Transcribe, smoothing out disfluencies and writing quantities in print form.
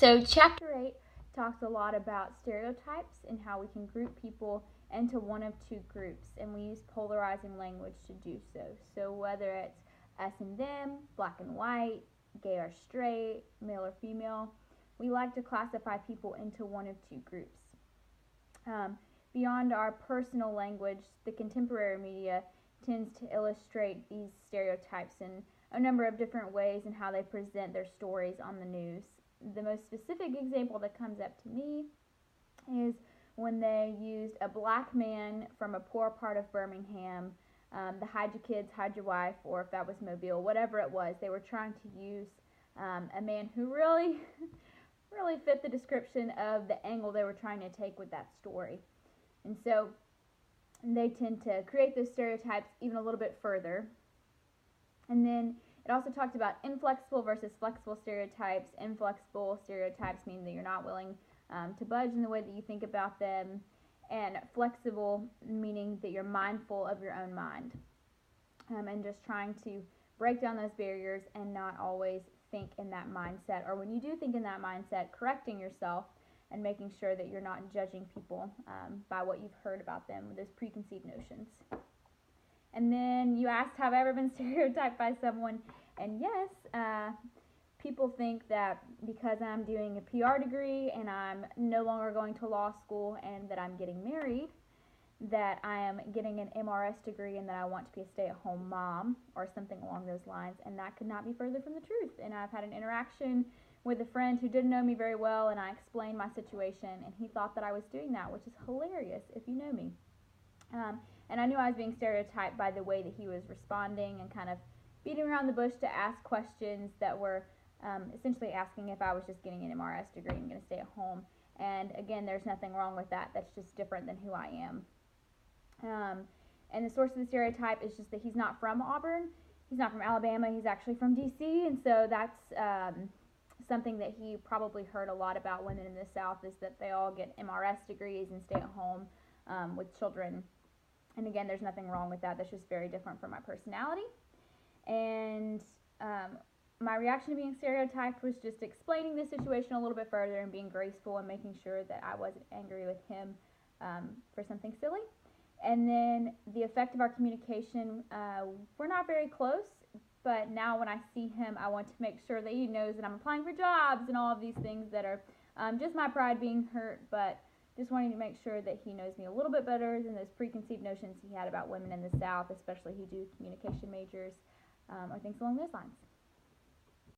So chapter 8 talks a lot about stereotypes and how we can group people into one of two groups, and we use polarizing language to do so. So whether it's us and them, black and white, gay or straight, male or female, we like to classify people into one of two groups. Beyond our personal language, the contemporary media tends to illustrate these stereotypes in a number of different ways in how they present their stories on the news. The most specific example that comes up to me is when they used a black man from a poor part of Birmingham, the hide your kids, hide your wife, or if that was Mobile, whatever it was, they were trying to use a man who really, really fit the description of the angle they were trying to take with that story. And so they tend to create those stereotypes even a little bit further. And then it also talked about inflexible versus flexible stereotypes. Inflexible stereotypes mean that you're not willing to budge in the way that you think about them, and flexible meaning that you're mindful of your own mind, and just trying to break down those barriers and not always think in that mindset, or when you do think in that mindset, correcting yourself and making sure that you're not judging people by what you've heard about them with those preconceived notions. And then you asked, have I ever been stereotyped by someone? And yes, people think that because I'm doing a PR degree and I'm no longer going to law school and that I'm getting married, that I am getting an MRS degree and that I want to be a stay-at-home mom or something along those lines, and that could not be further from the truth. And I've had an interaction with a friend who didn't know me very well, and I explained my situation, and he thought that I was doing that, which is hilarious if you know me. And I knew I was being stereotyped by the way that he was responding and kind of beating around the bush to ask questions that were essentially asking if I was just getting an MRS degree and going to stay at home. And again, there's nothing wrong with that. That's just different than who I am. And the source of the stereotype is just that he's not from Auburn. He's not from Alabama. He's actually from D.C. And so that's something that he probably heard a lot about women in the South, is that they all get MRS degrees and stay at home with children. And again, there's nothing wrong with that. That's just very different from my personality. And my reaction to being stereotyped was just explaining the situation a little bit further and being graceful and making sure that I wasn't angry with him for something silly. And then the effect of our communication, we're not very close, but now when I see him, I want to make sure that he knows that I'm applying for jobs and all of these things that are just my pride being hurt, but just wanting to make sure that he knows me a little bit better than those preconceived notions he had about women in the South, especially who do communication majors or things along those lines.